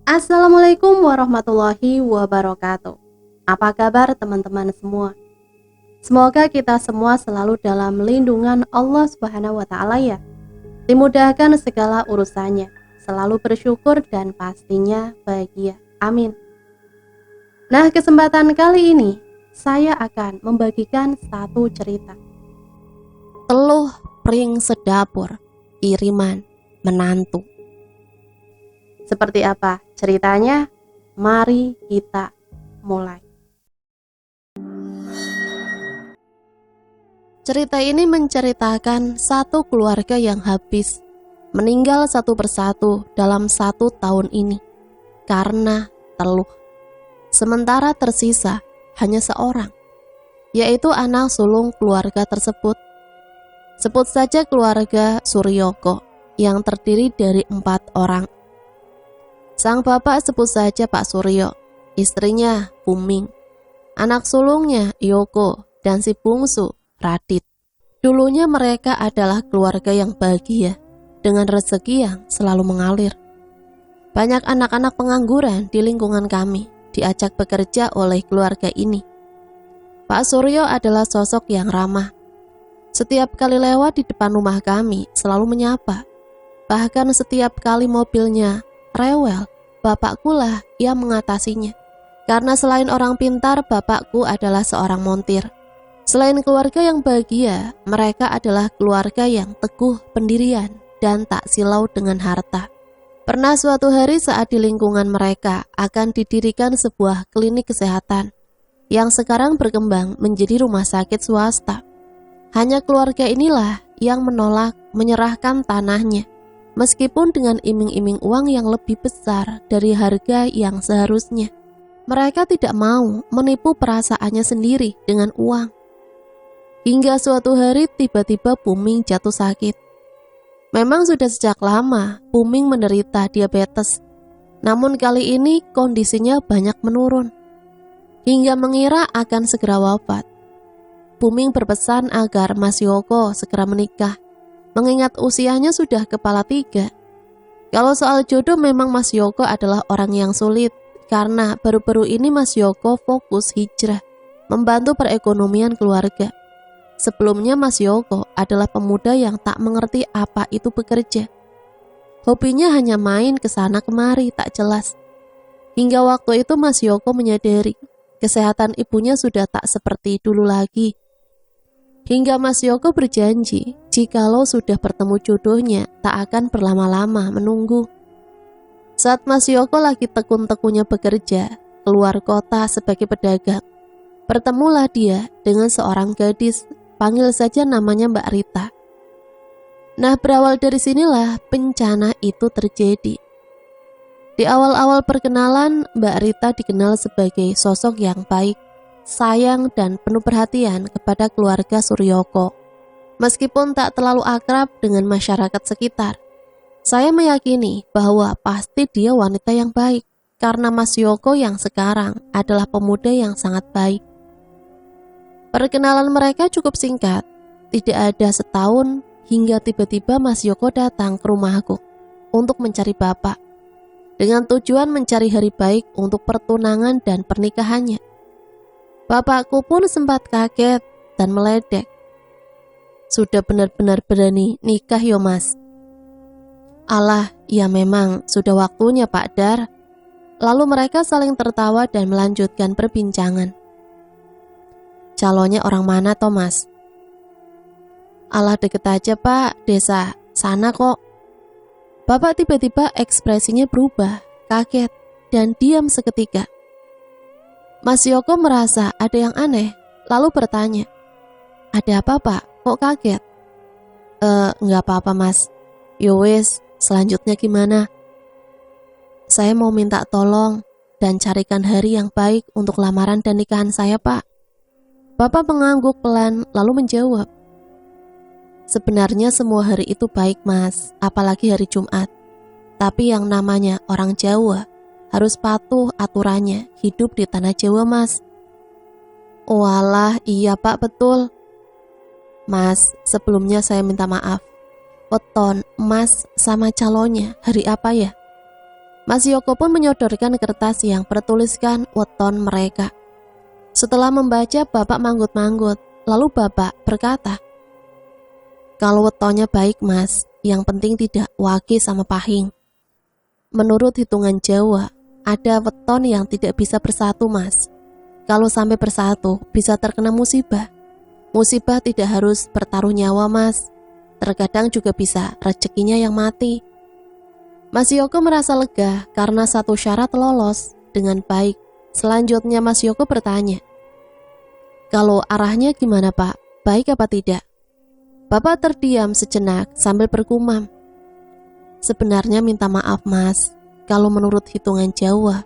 Assalamualaikum warahmatullahi wabarakatuh. Apa kabar teman-teman semua? Semoga kita semua selalu dalam lindungan Allah Subhanahu wa taala ya. Dimudahkan segala urusannya, selalu bersyukur dan pastinya bahagia. Amin. Nah, kesempatan kali ini saya akan membagikan satu cerita. Teluh pring sedapur, kiriman menantu. Seperti apa ceritanya? Mari kita mulai. Cerita ini menceritakan satu keluarga yang habis meninggal satu persatu dalam 1 tahun ini karena teluh. Sementara tersisa hanya seorang, yaitu anak sulung keluarga tersebut. Sebut saja keluarga Suryoko yang terdiri dari 4 orang. Sang bapak sebut saja Pak Suryo, istrinya Buming, anak sulungnya Yoko, dan si bungsu Radit. Dulunya mereka adalah keluarga yang bahagia dengan rezeki yang selalu mengalir. Banyak anak-anak pengangguran di lingkungan kami diajak bekerja oleh keluarga ini. Pak Suryo adalah sosok yang ramah. Setiap kali lewat di depan rumah kami selalu menyapa. Bahkan setiap kali mobilnya rewel, bapakku lah yang mengatasinya. Karena selain orang pintar, bapakku adalah seorang montir. Selain keluarga yang bahagia, mereka adalah keluarga yang teguh pendirian dan tak silau dengan harta. Pernah suatu hari saat di lingkungan mereka akan didirikan sebuah klinik kesehatan yang sekarang berkembang menjadi rumah sakit swasta. Hanya keluarga inilah yang menolak menyerahkan tanahnya, meskipun dengan iming-iming uang yang lebih besar dari harga yang seharusnya. Mereka tidak mau menipu perasaannya sendiri dengan uang. Hingga suatu hari tiba-tiba Buming jatuh sakit. Memang sudah sejak lama Buming menderita diabetes, namun kali ini kondisinya banyak menurun, hingga mengira akan segera wafat. Buming berpesan agar Mas Yoko segera menikah, mengingat usianya sudah kepala 3. Kalau soal jodoh memang Mas Yoko adalah orang yang sulit, karena baru-baru ini Mas Yoko fokus hijrah, membantu perekonomian keluarga. Sebelumnya Mas Yoko adalah pemuda yang tak mengerti apa itu bekerja. Hobinya hanya main kesana kemari tak jelas. Hingga waktu itu Mas Yoko menyadari, kesehatan ibunya sudah tak seperti dulu lagi. Hingga Mas Yoko berjanji, jikalau sudah bertemu jodohnya, tak akan berlama-lama menunggu. Saat Mas Yoko lagi tekun-tekunnya bekerja, keluar kota sebagai pedagang, bertemulah dia dengan seorang gadis, panggil saja namanya Mbak Rita. Nah, berawal dari sinilah bencana itu terjadi. Di awal-awal perkenalan, Mbak Rita dikenal sebagai sosok yang baik, sayang dan penuh perhatian kepada keluarga Suryoko. Meskipun tak terlalu akrab dengan masyarakat sekitar, saya meyakini bahwa pasti dia wanita yang baik, karena Mas Yoko yang sekarang adalah pemuda yang sangat baik. Perkenalan mereka cukup singkat, tidak ada setahun, hingga tiba-tiba Mas Yoko datang ke rumahku untuk mencari bapak, dengan tujuan mencari hari baik untuk pertunangan dan pernikahannya. Bapakku pun sempat kaget dan meledek. Sudah benar-benar berani nikah yo Mas? Alah, ya memang sudah waktunya Pak Dar. Lalu mereka saling tertawa dan melanjutkan perbincangan. Calonnya orang mana toh Mas? Alah, deket aja Pak, desa sana kok. Bapak tiba-tiba ekspresinya berubah, kaget dan diam seketika. Mas Yoko merasa ada yang aneh, lalu bertanya, ada apa Pak? Kok kaget? Enggak apa-apa Mas. Yowes, selanjutnya gimana? Saya mau minta tolong dan carikan hari yang baik untuk lamaran dan nikahan saya Pak. Bapak mengangguk pelan lalu menjawab, sebenarnya semua hari itu baik Mas, apalagi hari Jumat. Tapi yang namanya orang Jawa harus patuh aturannya, hidup di tanah Jawa Mas. Walah, iya Pak, betul. Mas, sebelumnya saya minta maaf. Weton Mas sama calonnya hari apa ya? Mas Yoko pun menyodorkan kertas yang bertuliskan weton mereka. Setelah membaca, Bapak manggut-manggut. Lalu Bapak berkata, "Kalau wetonnya baik Mas, yang penting tidak wage sama pahing. Menurut hitungan Jawa, ada weton yang tidak bisa bersatu Mas. Kalau sampai bersatu, bisa terkena musibah. Musibah tidak harus bertaruh nyawa Mas. Terkadang juga bisa rezekinya yang mati." Mas Yoko merasa lega karena satu syarat lolos dengan baik. Selanjutnya Mas Yoko bertanya, "Kalau arahnya gimana Pak? Baik apa tidak?" Bapak terdiam sejenak sambil bergumam, "Sebenarnya minta maaf Mas, kalau menurut hitungan Jawa,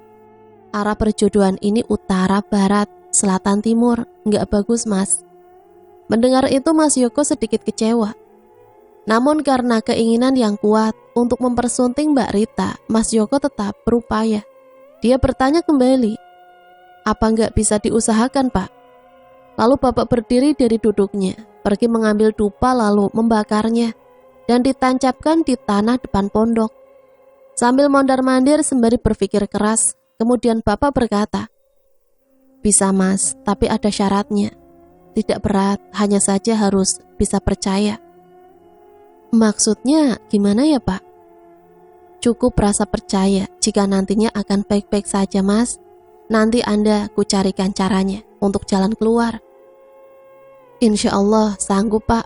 arah perjodohan ini utara, barat, selatan, timur, nggak bagus Mas." Mendengar itu Mas Yoko sedikit kecewa. Namun karena keinginan yang kuat untuk mempersunting Mbak Rita, Mas Yoko tetap berupaya. Dia bertanya kembali, "Apa nggak bisa diusahakan Pak?" Lalu Bapak berdiri dari duduknya, pergi mengambil dupa lalu membakarnya, dan ditancapkan di tanah depan pondok. Sambil mondar-mandir sembari berpikir keras, kemudian Bapak berkata, "Bisa Mas, tapi ada syaratnya. Tidak berat, hanya saja harus bisa percaya." "Maksudnya gimana ya Pak?" "Cukup rasa percaya jika nantinya akan baik-baik saja Mas. Nanti Anda kucarikan caranya untuk jalan keluar." "Insya Allah sanggup Pak."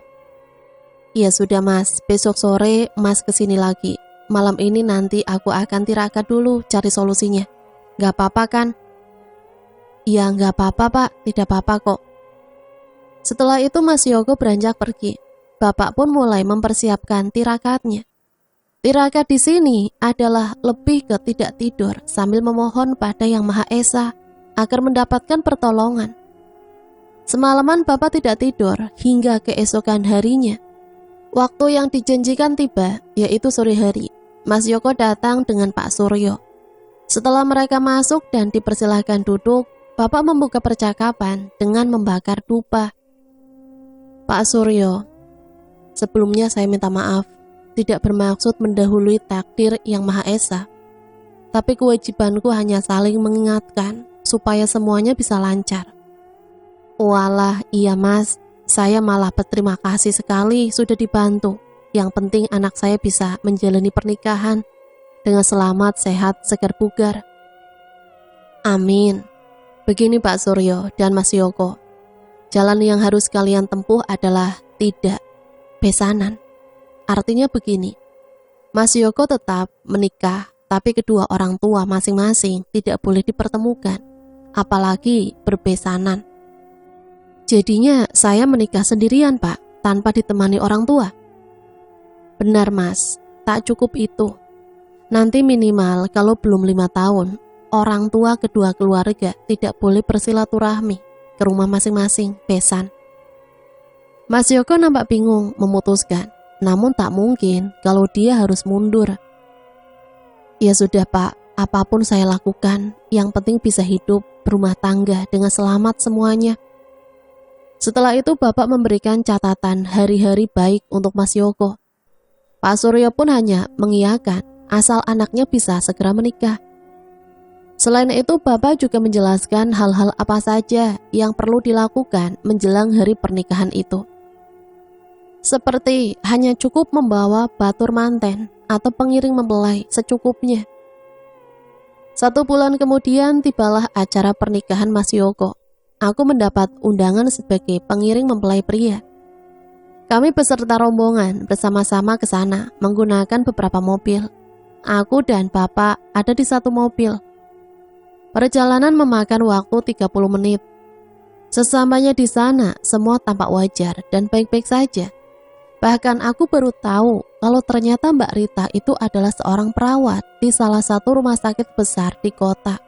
"Ya sudah Mas, besok sore Mas kesini lagi. Malam ini nanti aku akan tirakat dulu cari solusinya. Gak apa-apa kan?" "Ya gak apa-apa Pak, tidak apa-apa kok." Setelah itu Mas Yoko beranjak pergi. Bapak pun mulai mempersiapkan tirakatnya. Tirakat di sini adalah lebih ke tidak tidur sambil memohon pada Yang Maha Esa agar mendapatkan pertolongan. Semalaman Bapak tidak tidur hingga keesokan harinya. Waktu yang dijanjikan tiba, yaitu sore hari. Mas Yoko datang dengan Pak Suryo. Setelah mereka masuk dan dipersilahkan duduk, Bapak membuka percakapan dengan membakar dupa. "Pak Suryo, sebelumnya saya minta maaf, tidak bermaksud mendahului takdir Yang Maha Esa. Tapi kewajibanku hanya saling mengingatkan supaya semuanya bisa lancar." "Walah, iya Mas, saya malah berterima kasih sekali sudah dibantu. Yang penting anak saya bisa menjalani pernikahan dengan selamat, sehat, segar bugar." "Amin." "Begini Pak Suryo dan Mas Yoko, jalan yang harus kalian tempuh adalah tidak besanan. Artinya begini, Mas Yoko tetap menikah, tapi kedua orang tua masing-masing tidak boleh dipertemukan, apalagi berbesanan. Jadinya saya menikah sendirian Pak, tanpa ditemani orang tua." "Benar Mas, tak cukup itu. Nanti minimal kalau belum 5 tahun, orang tua kedua keluarga tidak boleh bersilaturahmi ke rumah masing-masing, besan." Mas Yoko nampak bingung memutuskan, namun tak mungkin kalau dia harus mundur. "Ya sudah Pak, apapun saya lakukan, yang penting bisa hidup berumah tangga dengan selamat semuanya." Setelah itu Bapak memberikan catatan hari-hari baik untuk Mas Yoko. Pak Suryo pun hanya mengiyakan asal anaknya bisa segera menikah. Selain itu Bapak juga menjelaskan hal-hal apa saja yang perlu dilakukan menjelang hari pernikahan itu. Seperti hanya cukup membawa batur manten atau pengiring mempelai secukupnya. 1 bulan kemudian tibalah acara pernikahan Mas Yoko. Aku mendapat undangan sebagai pengiring mempelai pria. Kami beserta rombongan bersama-sama ke sana menggunakan beberapa mobil. Aku dan Bapak ada di 1 mobil. Perjalanan memakan waktu 30 menit. Sesampainya di sana, semua tampak wajar dan baik-baik saja. Bahkan aku baru tahu kalau ternyata Mbak Rita itu adalah seorang perawat di salah satu rumah sakit besar di kota.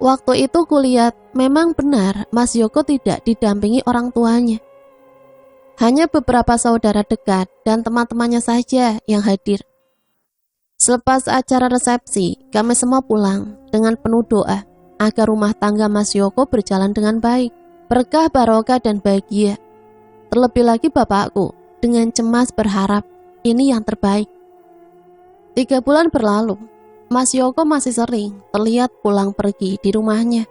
Waktu itu kulihat memang benar Mas Yoko tidak didampingi orang tuanya. Hanya beberapa saudara dekat dan teman-temannya saja yang hadir. Selepas acara resepsi, kami semua pulang dengan penuh doa agar rumah tangga Mas Yoko berjalan dengan baik, berkah, barokah, dan bahagia. Terlebih lagi bapakku dengan cemas berharap ini yang terbaik. 3 bulan berlalu. Mas Yoko masih sering terlihat pulang pergi di rumahnya.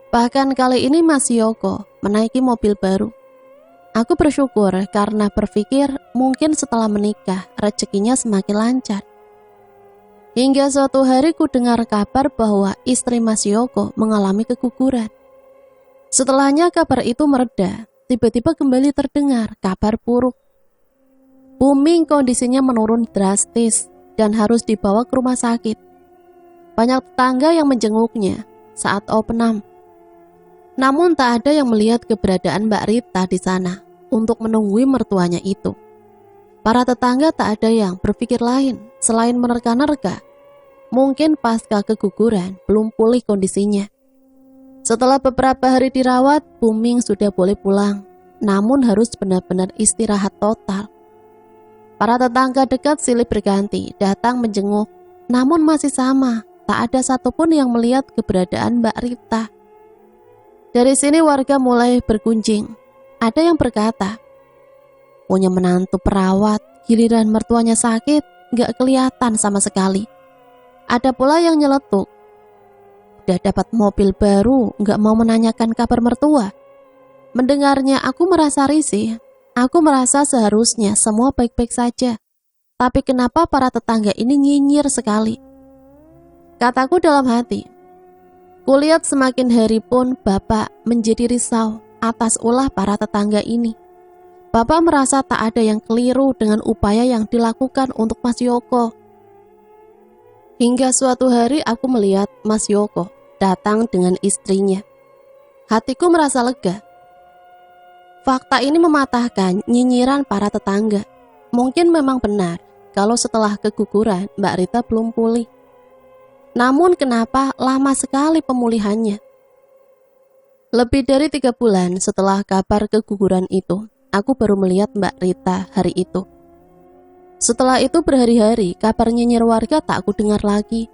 Bahkan kali ini Mas Yoko menaiki mobil baru. Aku bersyukur karena berpikir mungkin setelah menikah rezekinya semakin lancar. Hingga suatu hari ku dengar kabar bahwa istri Mas Yoko mengalami keguguran. Setelahnya kabar itu mereda, tiba-tiba kembali terdengar kabar buruk. Buming kondisinya menurun drastis dan harus dibawa ke rumah sakit. Banyak tetangga yang menjenguknya saat opening. Namun tak ada yang melihat keberadaan Mbak Rita di sana untuk menunggui mertuanya itu. Para tetangga tak ada yang berpikir lain selain menerka-nerka. Mungkin pasca keguguran belum pulih kondisinya. Setelah beberapa hari dirawat, Buming sudah boleh pulang, namun harus benar-benar istirahat total. Para tetangga dekat silih berganti datang menjenguk, namun masih sama, tak ada satupun yang melihat keberadaan Mbak Rita. Dari sini warga mulai bergunjing. Ada yang berkata, punya menantu perawat, giliran mertuanya sakit, gak kelihatan sama sekali. Ada pula yang nyeletuk, udah dapat mobil baru, gak mau menanyakan kabar mertua. Mendengarnya aku merasa risih. Aku merasa seharusnya semua baik-baik saja. Tapi kenapa para tetangga ini nyinyir sekali? Kataku dalam hati, kulihat semakin hari pun Bapak menjadi risau atas ulah para tetangga ini. Bapak merasa tak ada yang keliru dengan upaya yang dilakukan untuk Mas Yoko. Hingga suatu hari aku melihat Mas Yoko datang dengan istrinya. Hatiku merasa lega. Fakta ini mematahkan nyinyiran para tetangga. Mungkin memang benar kalau setelah keguguran Mbak Rita belum pulih. Namun kenapa lama sekali pemulihannya? Lebih dari 3 bulan setelah kabar keguguran itu, aku baru melihat Mbak Rita hari itu. Setelah itu berhari-hari kabar nyinyir warga tak aku dengar lagi.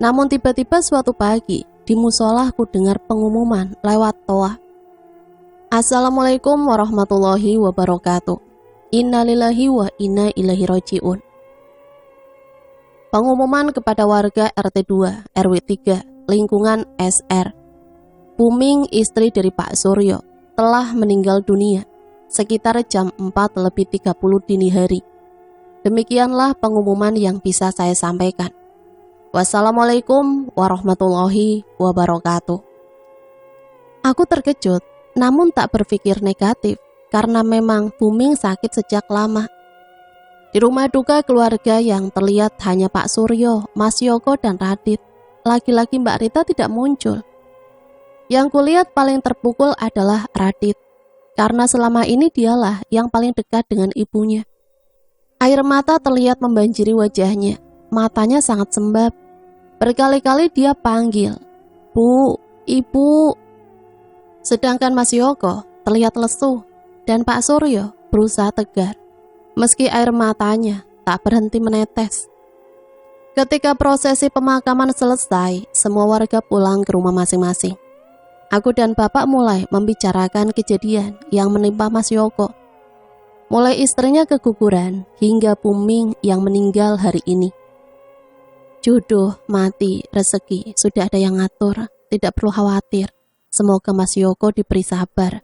Namun tiba-tiba suatu pagi di musola aku dengar pengumuman lewat toa. Assalamualaikum warahmatullahi wabarakatuh. Innalillahi wa inna ilaihi raji'un. Pengumuman kepada warga RT 2, RW 3, lingkungan SR. Buming, istri dari Pak Suryo, telah meninggal dunia sekitar jam 4:30 dini hari. Demikianlah pengumuman yang bisa saya sampaikan. Wassalamualaikum warahmatullahi wabarakatuh. Aku terkejut, namun tak berpikir negatif karena memang Buming sakit sejak lama. Di rumah duka keluarga yang terlihat hanya Pak Suryo, Mas Yoko, dan Radit. Lagi-lagi Mbak Rita tidak muncul. Yang kulihat paling terpukul adalah Radit, karena selama ini dialah yang paling dekat dengan ibunya. Air mata terlihat membanjiri wajahnya, matanya sangat sembab. Berkali-kali dia panggil, "Bu, Ibu." Sedangkan Mas Yoko terlihat lesu, dan Pak Suryo berusaha tegar. Meski air matanya tak berhenti menetes. Ketika prosesi pemakaman selesai, semua warga pulang ke rumah masing-masing. Aku dan Bapak mulai membicarakan kejadian yang menimpa Mas Yoko. Mulai istrinya keguguran hingga Buming yang meninggal hari ini. Jodoh, mati, rezeki sudah ada yang ngatur, tidak perlu khawatir. Semoga Mas Yoko diberi sabar.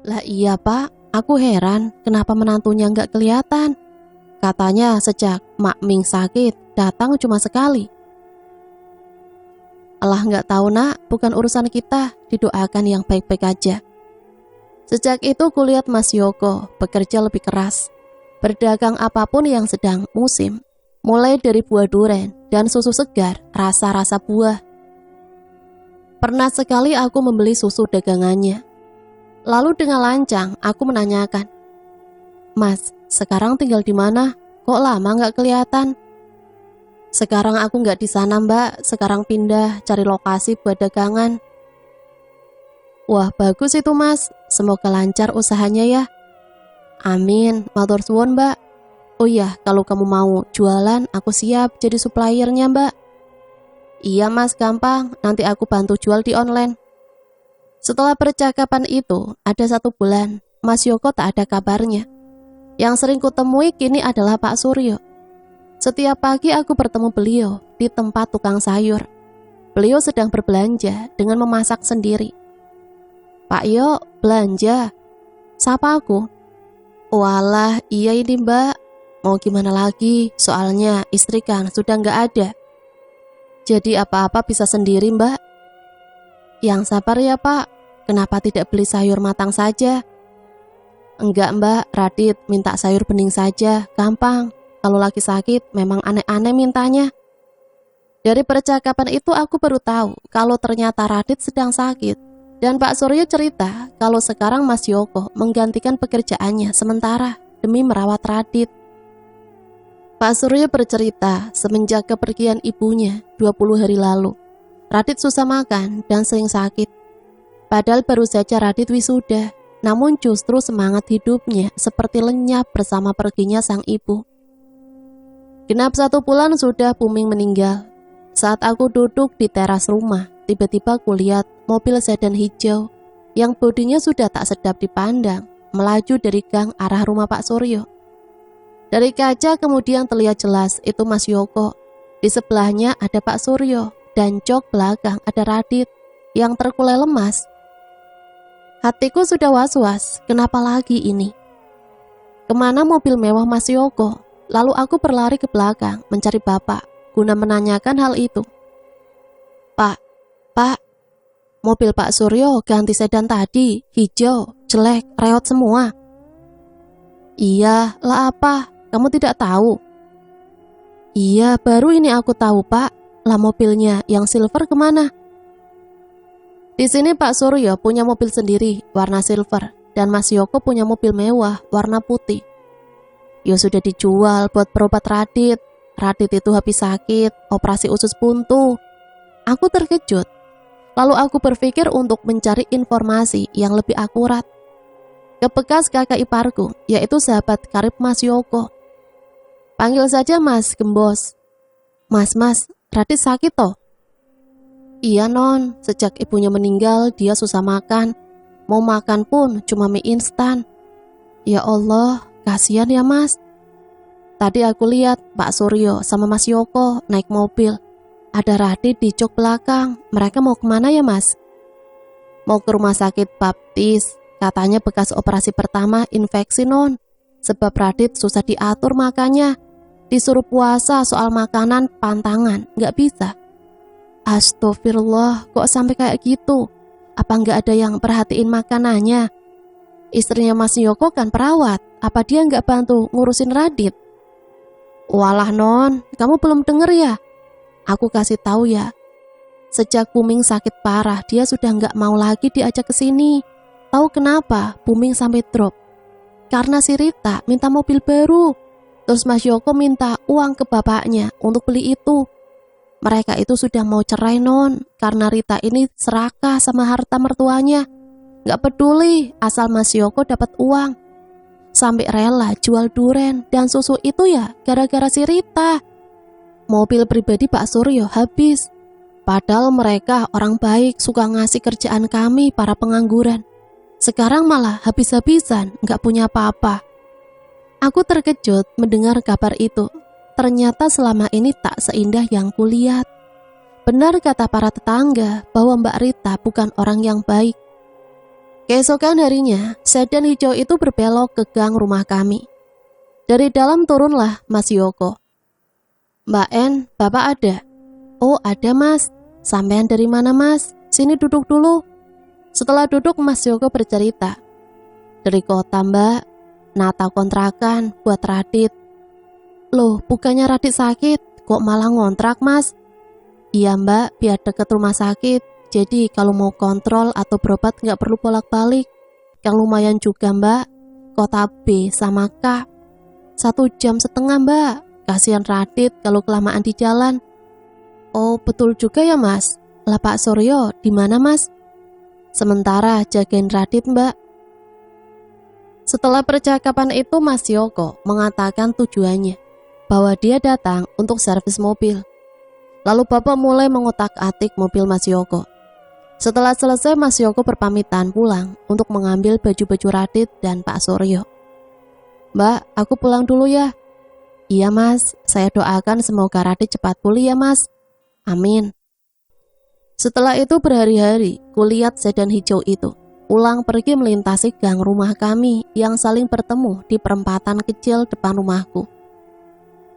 Lah iya Pak, aku heran kenapa menantunya nggak kelihatan. Katanya sejak Mak Ming sakit, datang cuma sekali. Alah nggak tahu nak, bukan urusan kita, didoakan yang baik-baik aja. Sejak itu kulihat Mas Yoko bekerja lebih keras, berdagang apapun yang sedang musim, mulai dari buah duren dan susu segar, rasa-rasa buah. Pernah sekali aku membeli susu dagangannya. Lalu dengan lancang aku menanyakan, "Mas, sekarang tinggal di mana? Kok lama nggak kelihatan?" "Sekarang aku nggak di sana Mbak, sekarang pindah cari lokasi buat dagangan." "Wah bagus itu Mas, semoga lancar usahanya ya." "Amin, matur suwun Mbak." "Oh iya, kalau kamu mau jualan, aku siap jadi suppliernya Mbak." "Iya Mas, gampang, nanti aku bantu jual di online." Setelah percakapan itu, ada 1 bulan, Mas Yoko tak ada kabarnya. Yang sering kutemui kini adalah Pak Suryo. Setiap pagi aku bertemu beliau di tempat tukang sayur. Beliau sedang berbelanja dengan memasak sendiri. "Pak Yo, belanja?" Sapa aku. "Walah, iya ini mbak. Mau gimana lagi, soalnya istri kan sudah nggak ada. Jadi apa-apa bisa sendiri mbak." "Yang sabar ya pak, kenapa tidak beli sayur matang saja?" "Enggak mbak, Radit minta sayur bening saja, gampang. Kalau lagi sakit memang aneh-aneh mintanya." Dari percakapan itu aku baru tahu kalau ternyata Radit sedang sakit. Dan Pak Suryo cerita kalau sekarang Mas Yoko menggantikan pekerjaannya sementara demi merawat Radit. Pak Suryo bercerita semenjak kepergian ibunya 20 hari lalu, Radit susah makan dan sering sakit. Padahal baru saja Radit wisuda, namun justru semangat hidupnya seperti lenyap bersama perginya sang ibu. Genap 1 bulan sudah Puming meninggal. Saat aku duduk di teras rumah, tiba-tiba kulihat mobil sedan hijau yang bodinya sudah tak sedap dipandang melaju dari gang arah rumah Pak Suryo. Dari kaca kemudian terlihat jelas itu Mas Yoko. Di sebelahnya ada Pak Suryo dan jok belakang ada Radit yang terkulai lemas. Hatiku sudah was-was, kenapa lagi ini? Kemana mobil mewah Mas Yoko? Lalu aku berlari ke belakang mencari bapak guna menanyakan hal itu. Pak, mobil Pak Suryo ganti sedan tadi, hijau, jelek, reot semua." "Iya, lah apa? Kamu tidak tahu?" "Iya, baru ini aku tahu pak. Lah mobilnya yang silver kemana?" "Di sini Pak Suryo punya mobil sendiri, warna silver. Dan Mas Yoko punya mobil mewah, warna putih. Ya sudah dijual buat berobat Radit. Radit itu habis sakit, operasi usus buntu." Aku terkejut. Lalu aku berpikir untuk mencari informasi yang lebih akurat ke bekas kakak iparku, yaitu sahabat karib Mas Yoko. "Panggil saja Mas Gembos." Mas, Radit sakit toh?" "Iya non, sejak ibunya meninggal dia susah makan. Mau makan pun cuma mie instan." "Ya Allah, kasihan ya mas." "Tadi aku lihat Pak Suryo sama Mas Yoko naik mobil. Ada Radit di jok belakang. Mereka mau kemana ya mas?" "Mau ke rumah sakit Baptis. Katanya bekas operasi pertama infeksi non. Sebab Radit susah diatur makannya. Disuruh puasa soal makanan pantangan, gak bisa." Astagfirullah, kok sampai kayak gitu? Apa gak ada yang perhatiin makanannya? Istrinya Mas Yoko kan perawat. Apa dia gak bantu ngurusin Radit? "Walah non, kamu belum denger ya? Aku kasih tahu ya. Sejak Puming sakit parah, dia sudah gak mau lagi diajak ke sini. Tahu kenapa Puming sampai drop? Karena si Rita minta mobil baru. Terus Mas Yoko minta uang ke bapaknya untuk beli itu. Mereka itu sudah mau cerai non, karena Rita ini serakah sama harta mertuanya. Gak peduli asal Mas Yoko dapat uang. Sampai rela jual duren dan susu itu ya gara-gara si Rita. Mobil pribadi Pak Suryo habis. Padahal mereka orang baik, suka ngasih kerjaan kami para pengangguran. Sekarang malah habis-habisan, gak punya apa-apa." Aku terkejut mendengar kabar itu. Ternyata selama ini tak seindah yang kulihat. Benar kata para tetangga bahwa Mbak Rita bukan orang yang baik. Keesokan harinya, sedan hijau itu berbelok ke gang rumah kami. Dari dalam turunlah Mas Yoko. "Mbak En, Bapak ada?" "Oh ada mas. Sampean dari mana mas? Sini duduk dulu." Setelah duduk Mas Yoko bercerita. "Dari kota mbak, nata kontrakan buat Radit." "Loh bukannya Radit sakit, kok malah ngontrak mas?" "Iya mbak, biar deket rumah sakit. Jadi kalau mau kontrol atau berobat gak perlu bolak-balik. Yang lumayan juga mbak, kota B sama K. 1,5 jam mbak. Kasihan Radit kalau kelamaan di jalan." "Oh betul juga ya mas. Lah Pak Suryo di mana mas?" "Sementara jagain Radit mbak." Setelah percakapan itu Mas Yoko mengatakan tujuannya, bahwa dia datang untuk servis mobil. Lalu bapak mulai mengotak-atik mobil Mas Yoko. Setelah selesai Mas Yoko berpamitan pulang untuk mengambil baju-baju Radit dan Pak Suryo. "Mbak, aku pulang dulu ya." Iya mas, saya doakan semoga Radit cepat pulih ya mas. Amin. Setelah itu berhari-hari, kulihat sedan hijau itu pulang pergi melintasi gang rumah kami yang saling bertemu di perempatan kecil depan rumahku.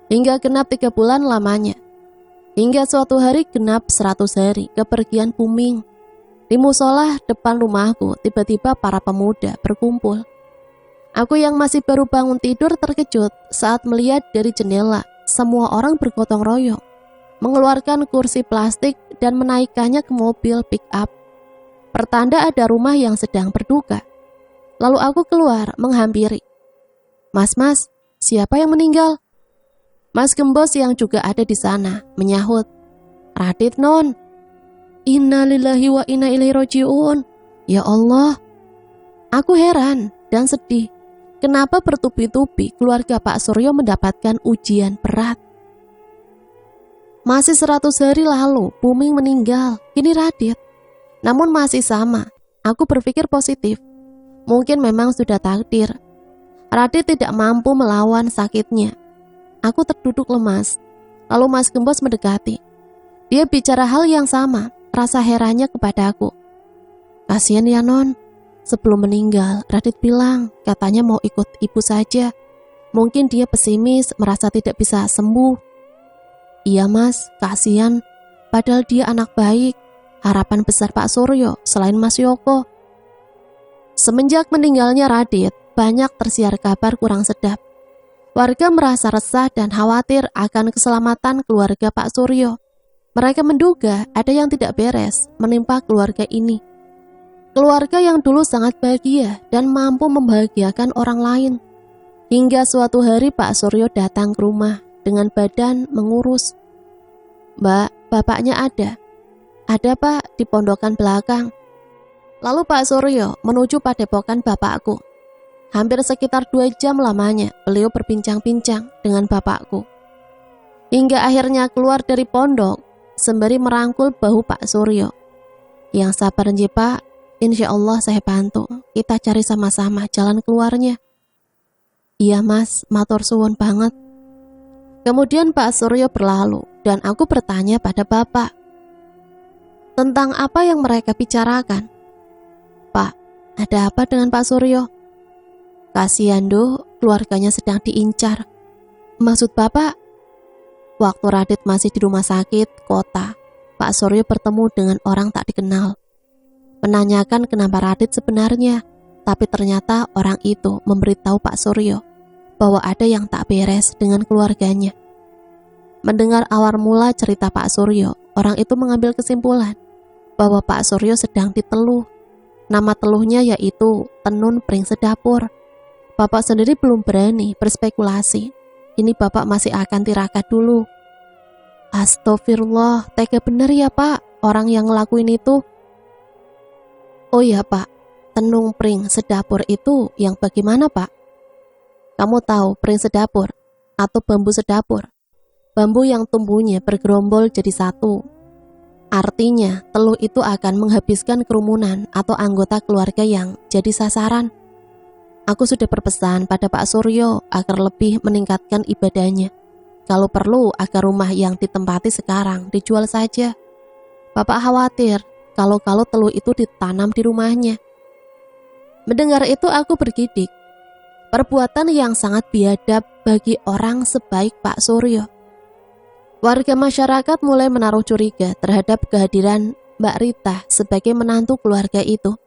Hingga genap 3 bulan lamanya. Hingga suatu hari genap 100 hari kepergian Buming. Di musola depan rumahku tiba-tiba para pemuda berkumpul. Aku yang masih baru bangun tidur terkejut saat melihat dari jendela semua orang bergotong royong mengeluarkan kursi plastik dan menaikkannya ke mobil pick up. Pertanda ada rumah yang sedang berduka. Lalu aku keluar menghampiri. Mas, siapa yang meninggal? Mas Gembos yang juga ada di sana menyahut. Radit non. Innalillahi wa inna ilaihi raji'un. Ya Allah. Aku heran dan sedih. Kenapa bertubi-tubi keluarga Pak Suryo mendapatkan ujian berat? Masih 100 hari lalu Buming meninggal. Kini Radit. Namun masih sama, aku berpikir positif. Mungkin memang sudah takdir. Radit tidak mampu melawan sakitnya. Aku terduduk lemas. Lalu Mas Gembos mendekati. Dia bicara hal yang sama, rasa herannya kepadaku. Kasihan ya non, sebelum meninggal Radit bilang katanya mau ikut ibu saja. Mungkin dia pesimis, merasa tidak bisa sembuh. Iya mas, kasihan. Padahal dia anak baik. Harapan besar Pak Suryo selain Mas Yoko. Semenjak meninggalnya Radit, banyak tersiar kabar kurang sedap. Warga merasa resah dan khawatir akan keselamatan keluarga Pak Suryo. Mereka menduga ada yang tidak beres menimpa keluarga ini. Keluarga yang dulu sangat bahagia dan mampu membahagiakan orang lain. Hingga suatu hari Pak Suryo datang ke rumah dengan badan mengurus. Mbak, bapaknya ada. Ada pak, di pondokan belakang. Lalu Pak Suryo menuju padepokan bapakku. Hampir sekitar 2 jam lamanya beliau berbincang-bincang dengan bapakku. Hingga akhirnya keluar dari pondok sembari merangkul bahu Pak Suryo. Yang sabar nji pak, insya Allah saya bantu. Kita cari sama-sama jalan keluarnya. Iya mas, matur suwun banget. Kemudian Pak Suryo berlalu dan aku bertanya pada bapak. Tentang apa yang mereka bicarakan? Pak, ada apa dengan Pak Suryo? Kasihan doh, keluarganya sedang diincar. Maksud bapak? Waktu Radit masih di rumah sakit, kota, Pak Suryo bertemu dengan orang tak dikenal. Menanyakan kenapa Radit sebenarnya, tapi ternyata orang itu memberitahu Pak Suryo bahwa ada yang tak beres dengan keluarganya. Mendengar awal mula cerita Pak Suryo, orang itu mengambil kesimpulan bahwa Pak Suryo sedang diteluh. Nama teluhnya yaitu tenun pring sedapur. Bapak sendiri belum berani berspekulasi. Ini bapak masih akan tirakat dulu. Astagfirullah, tega bener ya pak orang yang ngelakuin itu. Oh iya pak, tenun pring sedapur itu yang bagaimana pak? Kamu tahu pring sedapur atau bambu sedapur? Bambu yang tumbuhnya bergerombol jadi satu. Artinya, teluh itu akan menghabiskan kerumunan atau anggota keluarga yang jadi sasaran. Aku sudah berpesan pada Pak Suryo agar lebih meningkatkan ibadahnya. Kalau perlu, agar rumah yang ditempati sekarang dijual saja. Bapak khawatir kalau teluh itu ditanam di rumahnya. Mendengar itu aku bergidik. Perbuatan yang sangat biadab bagi orang sebaik Pak Suryo. Warga masyarakat mulai menaruh curiga terhadap kehadiran Mbak Rita sebagai menantu keluarga itu.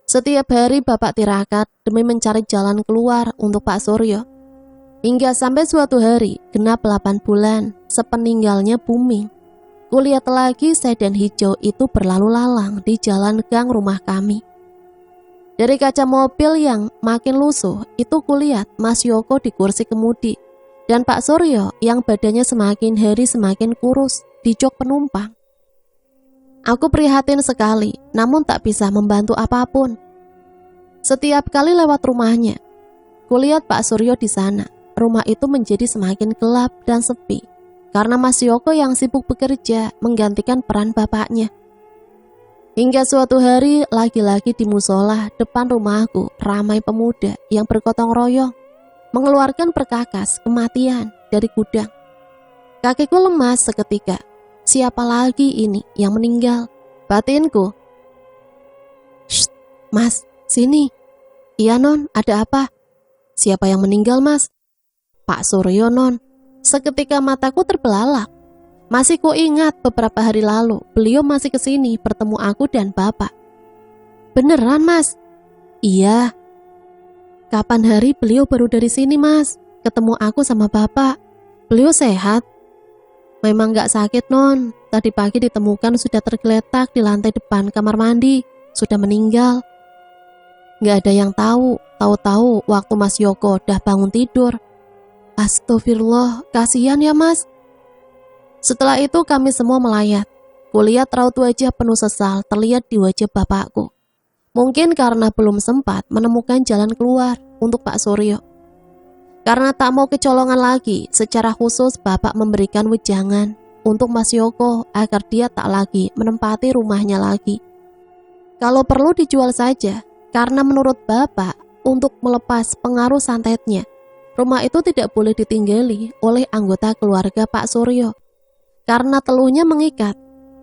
Setiap hari bapak tirakat demi mencari jalan keluar untuk Pak Suryo. Hingga sampai suatu hari, genap 8 bulan, sepeninggalnya Buming. Kulihat lagi sedan hijau itu berlalu lalang di jalan gang rumah kami. Dari kaca mobil yang makin lusuh, itu kulihat Mas Yoko di kursi kemudi. Dan Pak Suryo yang badannya semakin hari semakin kurus di jok penumpang. Aku prihatin sekali, namun tak bisa membantu apapun. Setiap kali lewat rumahnya, kulihat Pak Suryo di sana. Rumah itu menjadi semakin gelap dan sepi, karena Mas Yoko yang sibuk bekerja menggantikan peran bapaknya. Hingga suatu hari, lagi-lagi di musola depan rumahku ramai pemuda yang bergotong royong mengeluarkan perkakas kematian dari gudang. Kakiku lemas seketika. Siapa lagi ini yang meninggal? Batinku. Shh, Mas, sini. Iya non, ada apa? Siapa yang meninggal mas? Pak Suryo non. Seketika mataku terbelalak. Masih ku ingat beberapa hari lalu beliau masih kesini bertemu aku dan bapak. Beneran mas? Iya. Kapan hari beliau baru dari sini mas? Ketemu aku sama bapak. Beliau sehat? Memang gak sakit non. Tadi pagi ditemukan sudah tergeletak di lantai depan kamar mandi. Sudah meninggal. Gak ada yang tahu. Tahu-tahu waktu Mas Yoko udah bangun tidur. Astagfirullah, kasihan ya mas. Setelah itu kami semua melayat. Kulihat raut wajah penuh sesal terlihat di wajah bapakku. Mungkin karena belum sempat menemukan jalan keluar untuk Pak Suryo. Karena tak mau kecolongan lagi, secara khusus bapak memberikan wejangan untuk Mas Yoko agar dia tak lagi menempati rumahnya lagi. Kalau perlu dijual saja, karena menurut bapak untuk melepas pengaruh santetnya, rumah itu tidak boleh ditinggali oleh anggota keluarga Pak Suryo. Karena teluhnya mengikat,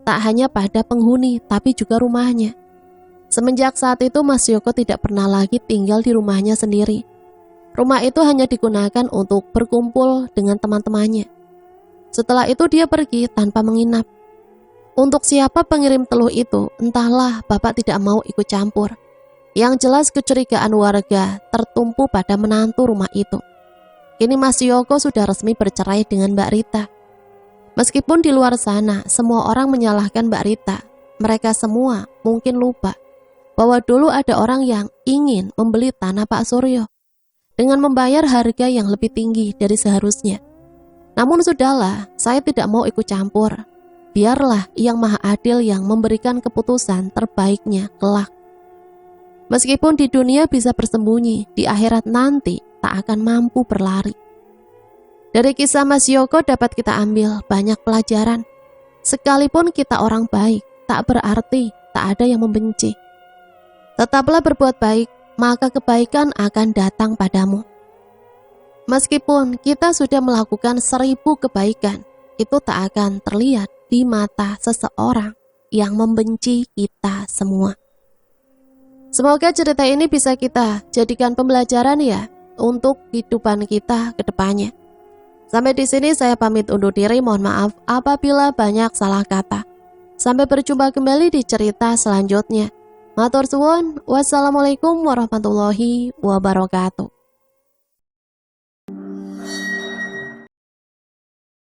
tak hanya pada penghuni tapi juga rumahnya. Semenjak saat itu Mas Yoko tidak pernah lagi tinggal di rumahnya sendiri. Rumah itu hanya digunakan untuk berkumpul dengan teman-temannya. Setelah itu dia pergi tanpa menginap. Untuk siapa pengirim teluh itu, entahlah, bapak tidak mau ikut campur. Yang jelas kecurigaan warga tertumpu pada menantu rumah itu. Kini Mas Yoko sudah resmi bercerai dengan Mbak Rita. Meskipun di luar sana semua orang menyalahkan Mbak Rita, mereka semua mungkin lupa bahwa dulu ada orang yang ingin membeli tanah Pak Suryo dengan membayar harga yang lebih tinggi dari seharusnya. Namun sudahlah, saya tidak mau ikut campur. Biarlah Yang Maha Adil yang memberikan keputusan terbaiknya kelak. Meskipun di dunia bisa bersembunyi, di akhirat nanti tak akan mampu berlari. Dari kisah Mas Yoko dapat kita ambil banyak pelajaran. Sekalipun kita orang baik, tak berarti tak ada yang membenci. Tetaplah berbuat baik, maka kebaikan akan datang padamu. Meskipun kita sudah melakukan 1000 kebaikan, itu tak akan terlihat di mata seseorang yang membenci kita semua. Semoga cerita ini bisa kita jadikan pembelajaran ya untuk kehidupan kita ke depannya. Sampai di sini saya pamit undur diri, mohon maaf apabila banyak salah kata. Sampai berjumpa kembali di cerita selanjutnya. Matur suwun, wassalamualaikum warahmatullahi wabarakatuh.